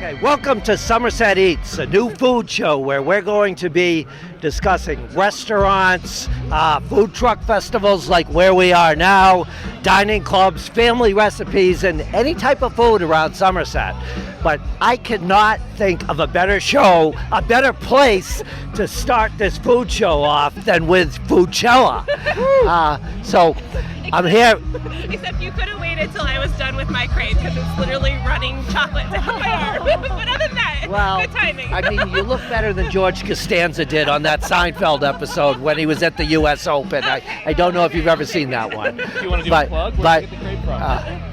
Okay, welcome to Somerset Eats, a new food show where we're going to be discussing restaurants, food truck festivals like where we are now, dining clubs, family recipes, and any type of food around Somerset. But I could not think of a better show, a better place to start this food show off than with Foodchella. So I'm here. Except you could have waited till I was done with my crepe because it's literally running chocolate down my arm. But other than that, good timing. I mean, you look better than George Costanza did on that Seinfeld episode when he was at the U.S. Open. I don't know if you've ever seen that one. Do you want to do a plug? Where did you get the crepe from?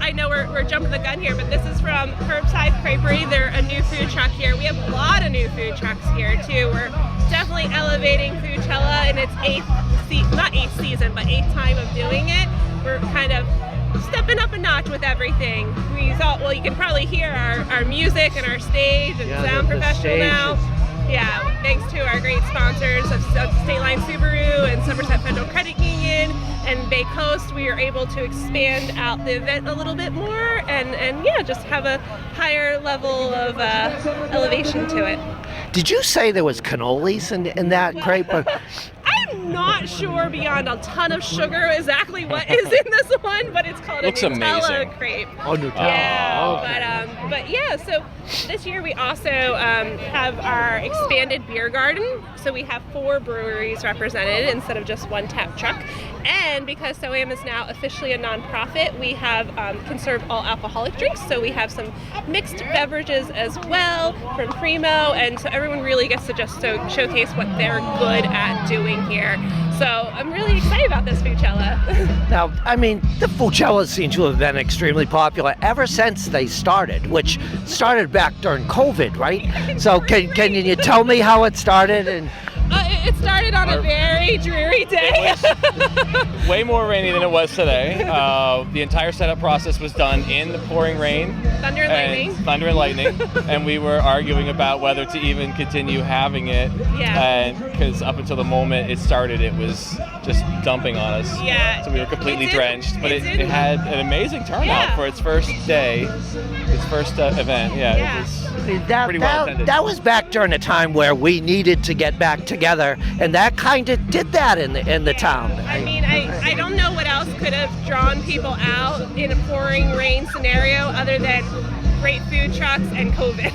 I know we're jumping the gun here, but this is from Curbside Creperie. They're a new food truck here. We have a lot of new food trucks here too. We're definitely elevating Foodchella in its eighth season, but eighth time of doing it. We're kind of stepping up a notch with everything. You can probably hear our music and our stage and sound professional now. Yeah, thanks to our great sponsors of State Line Subaru and Somerset Federal Credit Union and Bay Coast, we are able to expand out the event a little bit more and just have a higher level of elevation to it. Did you say there was cannolis in that crepe? I'm not sure beyond a ton of sugar exactly what is in this one, but it's called Looks a Nutella amazing. crepe. Oh, Nutella. Yeah, so this year we also have our expanded beer garden. So we have 4 breweries represented instead of just one tap truck. And because S.O.A.M is now officially a nonprofit, we have can serve all alcoholic drinks. So we have some mixed beverages as well from Primo, and so everyone really gets to just showcase what they're good at doing here. So I'm really excited about this Foodchella. Now, I mean, the Foodchella seems to have been extremely popular ever since they started, which started back during COVID, right? So can you tell me how it started? And it started on a very dreary day. Way more rainy than it was today. The entire setup process was done in the pouring rain. Thunder and lightning. And we were arguing about whether to even continue having it. Yeah. And because up until the moment it started, it was just dumping on us. Yeah. So we were completely drenched. But it had an amazing turnout for its first day, its first event. Yeah. It was pretty well attended. That was back during a time where we needed to get back together, and that kind of did that in the town. I mean, I don't know what else could have drawn people out in a pouring rain scenario other than great food trucks and COVID.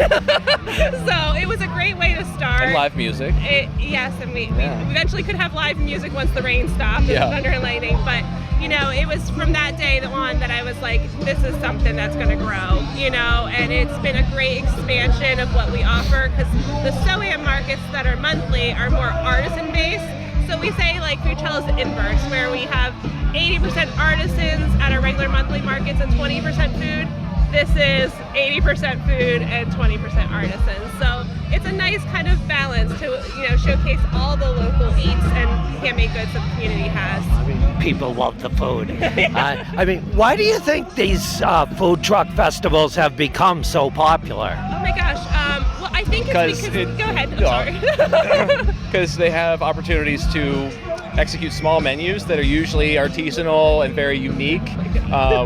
So it was a great way to start. And live music. Yes, and we eventually could have live music once the rain stopped and thunder and lightning. But, it was from that day on that I was like, this is something that's going to grow, and it's been a great expansion of what we offer because the S.O.A.M markets that are monthly are more artisan-based. So we say like Foodchella is the inverse, where we have 80% artisans at our regular monthly markets and 20% food. This is 80% food and 20% artisans. So it's a nice kind of balance to showcase all the local eats and handmade goods that the community has. I mean, people love the food. I mean, why do you think these food truck festivals have become so popular? Oh my gosh. Well, I think it's because go ahead. I'm sorry. Because they have opportunities to execute small menus that are usually artisanal and very unique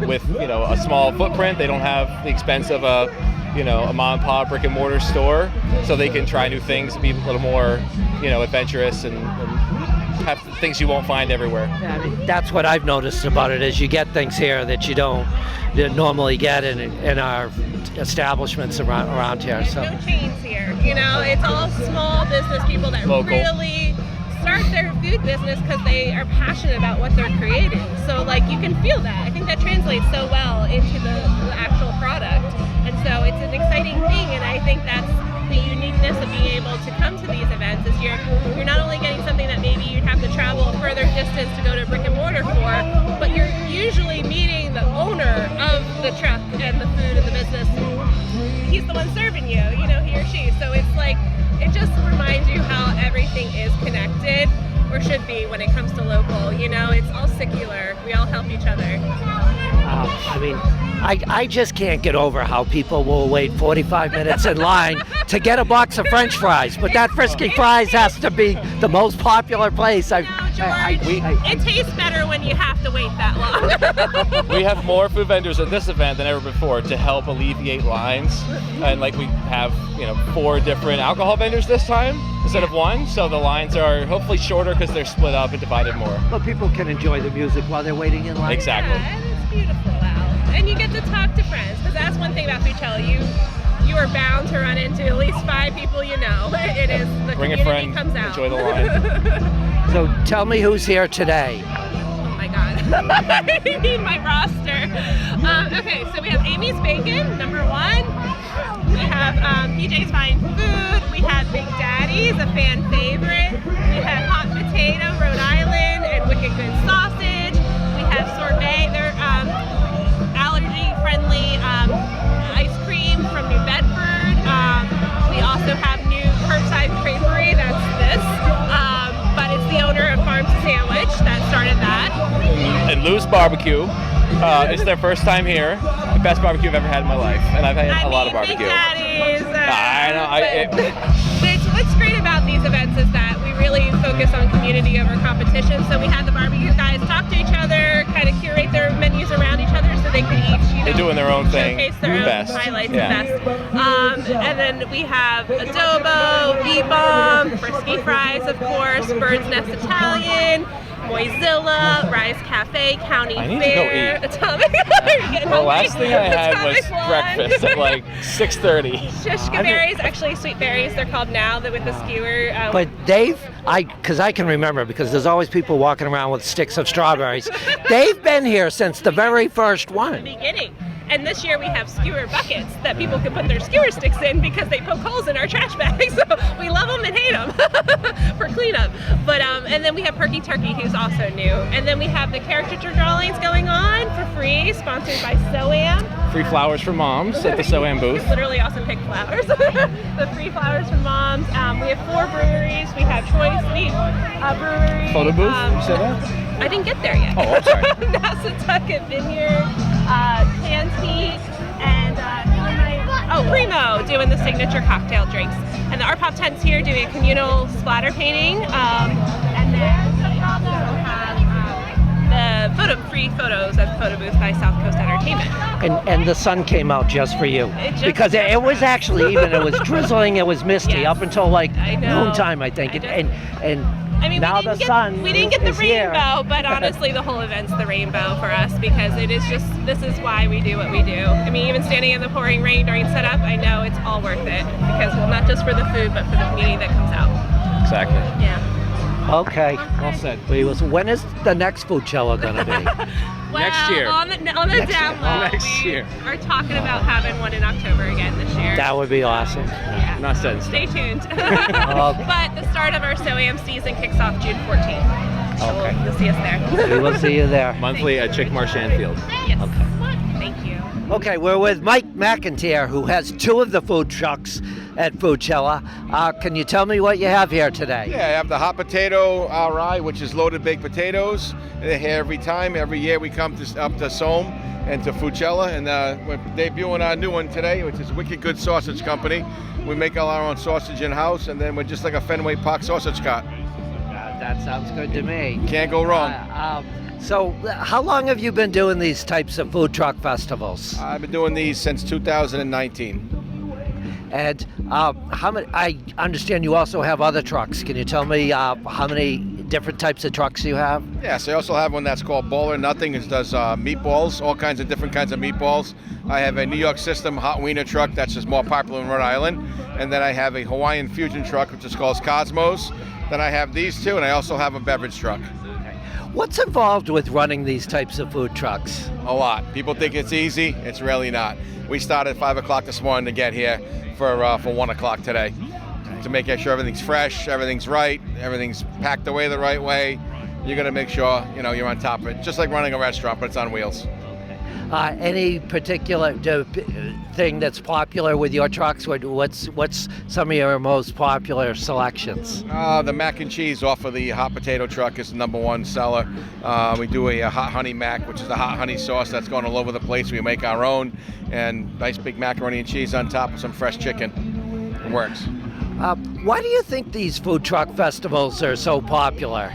with a small footprint. They don't have the expense of a mom and pop brick and mortar store, so they can try new things, be a little more adventurous and have things you won't find everywhere. Yeah, I mean, that's what I've noticed about it is you get things here that you don't normally get in our establishments around here. There's no chains here. It's all small business people that really start their food business because they are passionate about what they're creating. So you can feel that. I think that translates so well into the actual product. And so it's an exciting thing, and I think that's the uniqueness of being able to come to these events is you're not only getting something that maybe you'd have to travel a further distance to go to a brick and mortar for, but you're usually meeting the owner of the truck and the food and the business. He's the one serving you, he or she. So it's it just reminds you how everything is connected, or should be when it comes to local. It's all secular. We all help each other. I mean, I just can't get over how people will wait 45 minutes in line to get a box of French fries, but that Frisky Fries has to be the most popular place. George, it tastes better when you have to wait that long. We have more food vendors at this event than ever before to help alleviate lines. And like we have, 4 different alcohol vendors this time instead of 1. So the lines are hopefully shorter because they're split up and divided more. Well, people can enjoy the music while they're waiting in line. Exactly. Yeah, and it's beautiful out. And you get to talk to friends, because that's one thing about Foodchella. You are bound to run into at least 5 people you know. It is, the Bring a community friend, comes out. enjoy the line. So tell me who's here today. Oh my God. I need my roster. Okay, so we have Amy's Bacon, number 1. We have PJ's Fine Food. We have Big Daddy's, a fan favorite. We have Hot Potato, Rhode Island, and Wicked Good Sausage. We have Sorbet, they're allergy-friendly ice cream from New Bedford. We also have new curbside creperie, that's this. But it's the owner of Farm to Sandwich that started that. And Lou's Barbecue. It's their first time here. The best barbecue I've ever had in my life, and I've had a lot of barbecue. Big Daddy's. I know. What's great about these events is that we really focus on community over competition. So we had the barbecue guys talk to each other, kind of curate their menus around each other, so they could each, They're doing their own thing. Showcase their own Best. highlights. Yeah. The best. And then we have adobo, B-bomb, frisky fries, of course, Bird's Nest Italian, Moizilla, Rise Cafe, County I need Fair, to go eat. Atomic. The last thing I had was Atomic Blonde. breakfast at like 6:30. Shishka berries, actually sweet berries, they're called now, with the skewer. But because I can remember, because there's always people walking around with sticks of strawberries. They've been here since the very first one. Beginning. And this year we have skewer buckets that people can put their skewer sticks in because they poke holes in our trash bags. So we love them and hate them for cleanup. But and then we have Perky Turkey, who's also new. And then we have the caricature drawings going on for free, sponsored by S.O.A.M. Free flowers for moms at the S.O.A.M. booth. Literally awesome pink flowers. The free flowers for moms. We have 4 breweries. We have Troy Sweet Brewery. Photo booth? You said that? I didn't get there yet. Oh, I'm sorry. Nassatucket Vineyard, Cantique, and Primo doing the signature cocktail drinks. And the Art Pop tent's here doing a communal splatter painting. And then we also have the free photos at the photo booth by South Coast Entertainment. And the sun came out just for you. Because it was actually it was drizzling, it was misty up until like noontime, I think. Now the sun. We didn't get the is here. rainbow, but honestly, the whole event's the rainbow for us because it is just, this is why we do what we do. I mean, even standing in the pouring rain during setup, I know it's all worth it because, well, not just for the food, but for the community that comes out. Exactly. Yeah. Okay. All said. When is the next Foodchella going to be? Well, Next year. On the down low, Next year. we are talking about having one in October again this year. That would be awesome. Yeah. Not said. Stay tuned. But the start of our S.O.A.M. season kicks off June 14th. So Okay. you'll see us there. We will see you there. Monthly at Chick Marchand Field. Yes. Okay. Thank you. Okay, we're with Mike McIntyre, who has 2 of the food trucks at Foodchella. Can you tell me what you have here today? Yeah, I have the hot potato rye, which is loaded baked potatoes. They're here every year we come up to S.O.A.M. and to Foodchella, and we're debuting our new one today, which is Wicked Good Sausage Company. We make all our own sausage in-house, and then we're just like a Fenway Park sausage cart. That sounds good to me. Can't go wrong. So how long have you been doing these types of food truck festivals? I've been doing these since 2019. And how many? I understand you also have other trucks. Can you tell me how many different types of trucks you have? Yes, I also have one that's called Ball or Nothing. It does meatballs, all kinds of different kinds of meatballs. I have a New York System hot wiener truck that's just more popular in Rhode Island. And then I have a Hawaiian fusion truck, which is called Cosmos. Then I have these 2, and I also have a beverage truck. What's involved with running these types of food trucks? A lot. People think it's easy. It's really not. We started at 5 o'clock this morning to get here for 1 o'clock today to make sure everything's fresh, everything's right, everything's packed away the right way. You're going to make sure you're on top of it, just like running a restaurant, but it's on wheels. Any particular thing that's popular with your trucks? What's some of your most popular selections? The mac and cheese off of the hot potato truck is the #1 seller. We do a hot honey mac, which is the hot honey sauce that's going all over the place. We make our own, and nice big macaroni and cheese on top with some fresh chicken. It works. Why do you think these food truck festivals are so popular?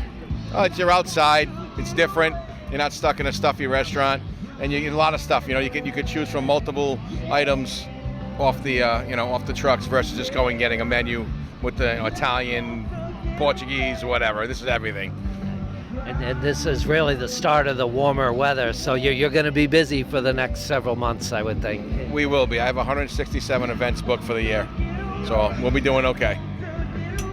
You're outside. It's different. You're not stuck in a stuffy restaurant, and you get a lot of stuff. You could choose from multiple items off the off the trucks versus just going getting a menu with the Italian, Portuguese, or whatever. This is everything. And this is really the start of the warmer weather, so you're going to be busy for the next several months, I would think. We will be. I have 167 events booked for the year, so we'll be doing okay.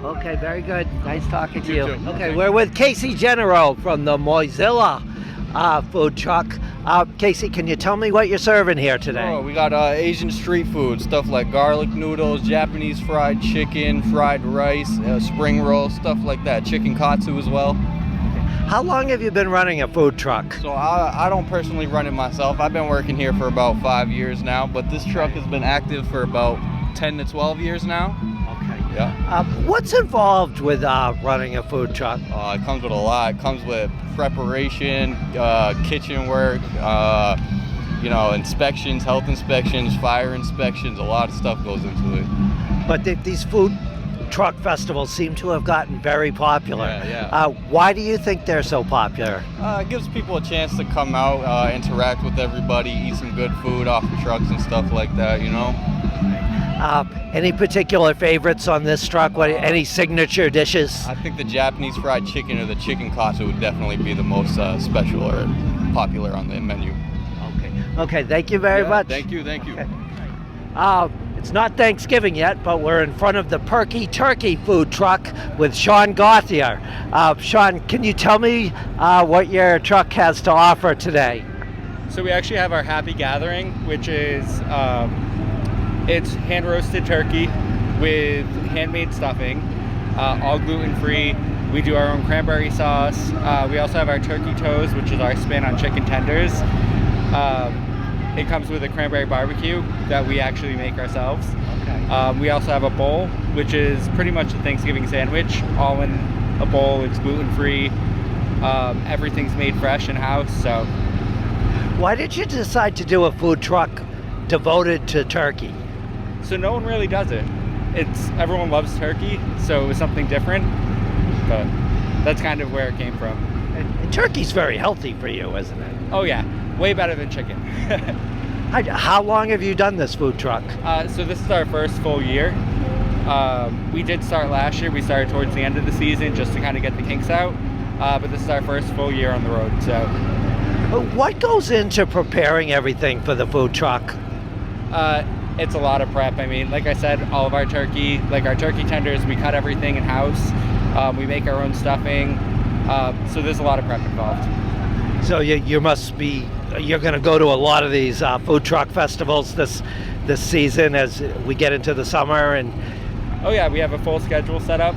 Okay, very good. Nice talking to You you. too. Okay, we're with Casey Genero from the Mozilla food truck. Casey, can you tell me what you're serving here today? Oh, we got Asian street food, stuff like garlic noodles, Japanese fried chicken, fried rice, spring rolls, stuff like that. Chicken katsu as well. How long have you been running a food truck? So I don't personally run it myself. I've been working here for about 5 years now, but this truck has been active for about 10 to 12 years now. Okay. Yeah. What's involved with running a food truck? It comes with a lot. It comes with preparation, kitchen work, inspections, health inspections, fire inspections. A lot of stuff goes into it. But these food truck festivals seem to have gotten very popular. Yeah. Why do you think they're so popular? It gives people a chance to come out, interact with everybody, eat some good food off the trucks and stuff like that, Any particular favorites on this truck? Any signature dishes? I think the Japanese fried chicken or the chicken katsu would definitely be the most special or popular on the menu. Okay, thank you very much. Thank you. Okay. It's not Thanksgiving yet, but we're in front of the Perky Turkey food truck with Sean Gauthier. Sean, can you tell me what your truck has to offer today? So we actually have our Happy Gathering, which is it's hand roasted turkey with handmade stuffing, all gluten free. We do our own cranberry sauce. We also have our turkey toes, which is our spin on chicken tenders. It comes with a cranberry barbecue that we actually make ourselves. Okay. We also have a bowl, which is pretty much a Thanksgiving sandwich, all in a bowl. It's gluten free. Everything's made fresh in-house. So, why did you decide to do a food truck devoted to turkey? so no one really does it. Everyone loves turkey, so it was something different. But that's kind of where it came from. And turkey's very healthy for you, isn't it? Oh yeah, way better than chicken. How long have you done this food truck? So this is our first full year. We did start last year. We started towards the end of the season just to kind of get the kinks out. But this is our first full year on the road. So, What goes into preparing everything for the food truck? it's a lot of prep. I mean, like I said, all of our turkey, like our turkey tenders, we cut everything in house. We make our own stuffing. So there's a lot of prep involved. So you're going to go to a lot of these food truck festivals this season as we get into the summer. And Oh yeah, we have a full schedule set up.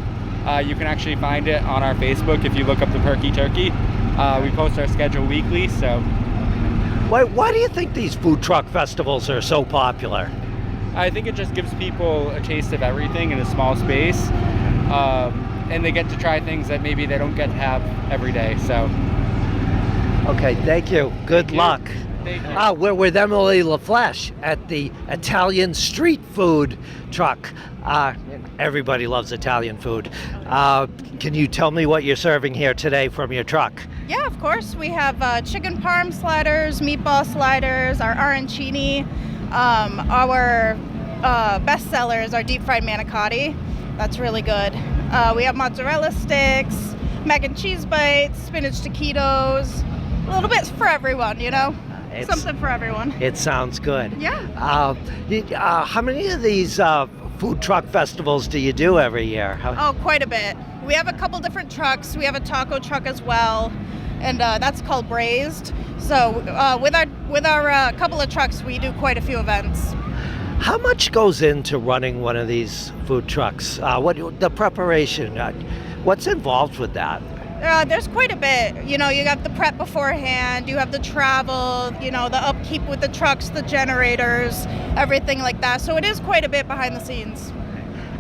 You can actually find it on our Facebook if you look up the Perky Turkey. We post our schedule weekly. So why do you think these food truck festivals are so popular? I think it just gives people a taste of everything in a small space. And they get to try things that maybe they don't get to have every day. So Okay, thank you. Good luck. Thank you. We're with Emily LaFleche at the Italian street food truck. Everybody loves Italian food. Can you tell me what you're serving here today from your truck? Yeah, of course. We have chicken parm sliders, meatball sliders, our arancini. Our best seller is our deep fried manicotti. That's really good. We have mozzarella sticks, mac and cheese bites, spinach taquitos. A little bit for everyone, something for everyone. It sounds good. Yeah. How many of these food truck festivals do you do every year? Oh, quite a bit. We have a couple different trucks. We have a taco truck as well, and that's called Braised. So with our couple of trucks, we do quite a few events. How much goes into running one of these food trucks? The preparation? What's involved with that? There's quite a bit. You got the prep beforehand, you have the travel, the upkeep with the trucks, the generators, everything like that. So it is quite a bit behind the scenes.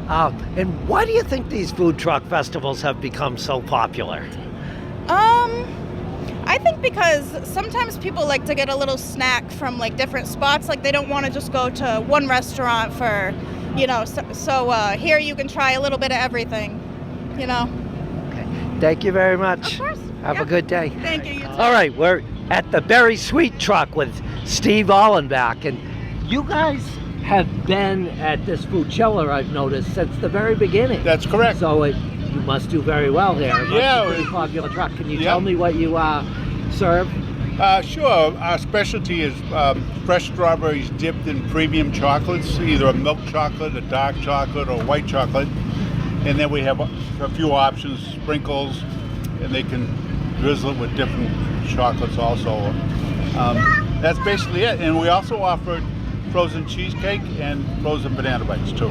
And why do you think these food truck festivals have become so popular? I think because sometimes people like to get a little snack from different spots. They don't want to just go to one restaurant for, so here you can try a little bit of everything, Okay. Thank you very much. Of course. Have Yeah. a good day. Thank you. You too. All right, we're at the Berry Sweet Truck with Steve Allenbach, and you guys have been at this Foodchella, I've noticed, since the very beginning. That's correct. So you must do very well here. It must Yeah, be a pretty popular truck. Can you yeah. tell me what you serve? Sure. Our specialty is fresh strawberries dipped in premium chocolates, either a milk chocolate, a dark chocolate, or white chocolate. And then we have a few options, sprinkles, and they can drizzle it with different chocolates also. That's basically it. And we also offer frozen cheesecake and frozen banana bites too.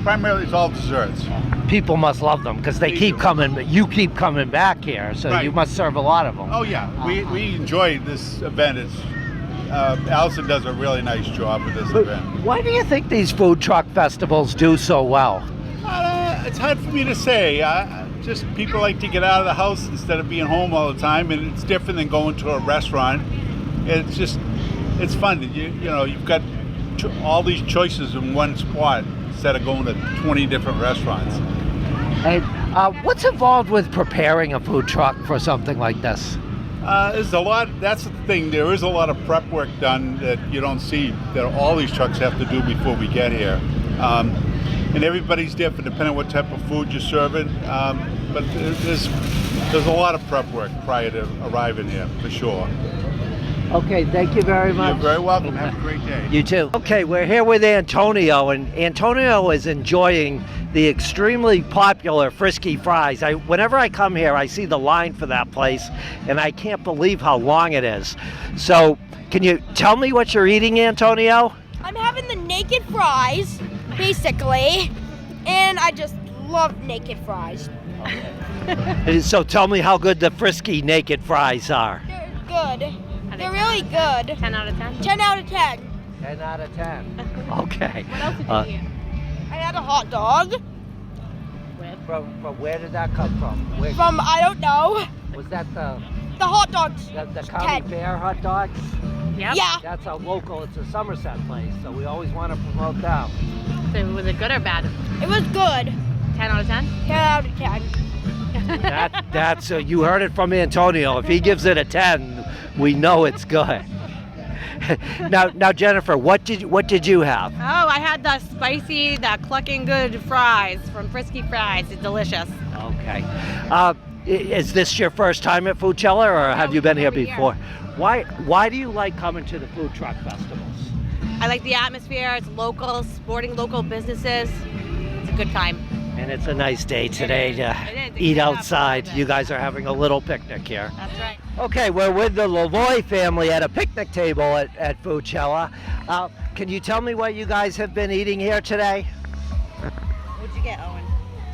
Primarily it's all desserts. People must love them because they keep coming. You keep coming back here, so Right. you must serve a lot of them. Oh yeah, we enjoy this event. It's Allison does a really nice job with this But event. why do you think these food truck festivals do so well? It's hard for me to say. Just people like to get out of the house instead of being home all the time, and it's different than going to a restaurant. It's fun. You know, you've got all these choices in one spot instead of going to 20 different restaurants. And what's involved with preparing a food truck for something like this? There's a lot. That's the thing. There is a lot of prep work done that you don't see that all these trucks have to do before we get here. And everybody's different depending on what type of food you're serving. But there's a lot of prep work prior to arriving here, for sure. Okay, thank you very much. You're very welcome. Have a great day. You too. Okay, we're here with Antonio, and Antonio is enjoying the extremely popular Frisky Fries. Whenever I come here, I see the line for that place, and I can't believe how long it is. So, can you tell me what you're eating, Antonio? I'm having the naked fries, basically, and I just love naked fries. So tell me how good the Frisky naked fries are. They're good. They're really good. 10 out of 10? 10 out of 10. 10 out of 10. Okay. What else did you eat? I had a hot dog From where did that come from? Where, from, I don't know, was that the hot dogs. County 10. Fair hot dogs? Yep. Yeah. That's a local, it's a Somerset place, so we always want to promote that. So was it good or bad? It was good. 10 out of 10? 10 out of 10. That's you heard it from Antonio. If he gives it a 10, we know it's good. Now Jennifer, what did you have? Oh, I had the clucking good fries from Frisky Fries. It's delicious. Okay. Is this your first time at Foodchella, or have you been here every before? Why do you like coming to the food truck festivals? I like the atmosphere. It's local, supporting local businesses. It's a good time. And it's a nice day today to It is. eat It's outside. fun. You guys are having a little picnic here. That's right. Okay, we're with the Lavoie family at a picnic table at Foodchella. Can you tell me what you guys have been eating here today? What'd you get, Owen?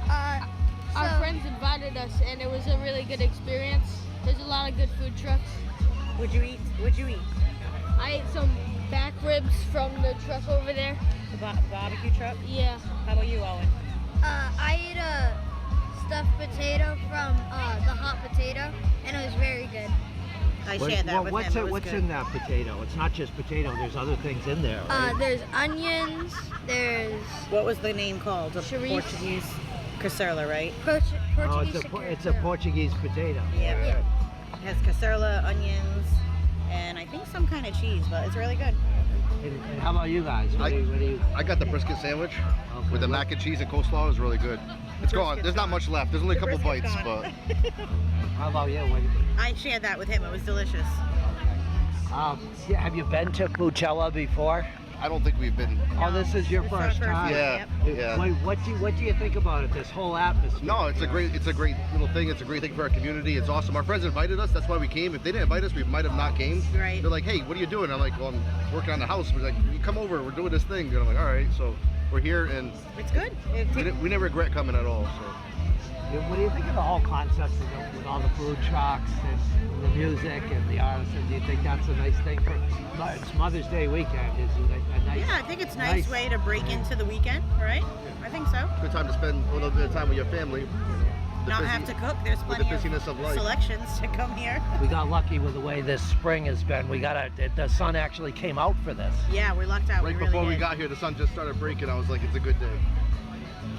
Our friends invited us, and it was a really good experience. There's a lot of good food trucks. What'd you eat? I ate some back ribs from the truck over there. The barbecue truck? Yeah. How about you, Owen? I ate a stuffed potato from the hot potato, and it was very good. I shared that with him. It was What's good. in that potato? It's not just potato. There's other things in there. Right? There's onions, there's What was the name called? The Chorizo. Portuguese cassarla, right? Portuguese it's a Portuguese potato. Yeah. Yeah. It has cassarla, onions, and I think some kind of cheese, but it's really good. And how about you guys? What do you? I got the brisket sandwich with the mac and cheese and coleslaw. It was really good. It's gone. There's not much left. There's only a couple bites, but How about you? I shared that with him. It was delicious. Have you been to Foodchella before? I don't think we've been. Oh, this is your first time. Yeah, yeah. What do you think about it? This whole atmosphere. No, it's a great little thing. It's a great thing for our community. It's awesome. Our friends invited us. That's why we came. If they didn't invite us, we might have not came. Right. They're like, hey, what are you doing? I'm like, well, I'm working on the house. We're like, you come over. We're doing this thing. And I'm like, all right. So we're here, and It's good. we never regret coming at all. So. What do you think of the whole concept with all the food trucks and the music and the artists? Do you think that's a nice thing for it's Mother's Day weekend? Is it a nice? Yeah, I think it's a nice way to break into the weekend, right? I think so. Good time to spend a little bit of time with your family. Not have to cook. There's with the plenty busyness of life. selections to come here. We got lucky with the way this spring has been. The sun actually came out for this. Yeah, we lucked out. Right we before really we did. got here, the sun just started breaking. I was like, it's a good day.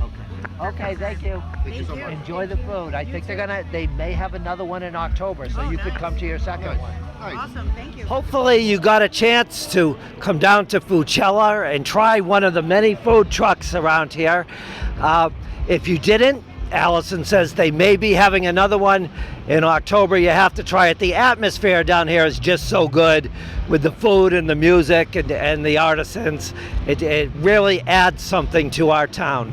Okay. Okay, thank you. Thank you so much. Enjoy the food. I think they may have another one in October, so you could come to your second one. Nice. Awesome, thank you. Hopefully you got a chance to come down to Foodchella and try one of the many food trucks around here. If you didn't, Allison says they may be having another one in October. You have to try it. The atmosphere down here is just so good with the food and the music and the artisans. It really adds something to our town.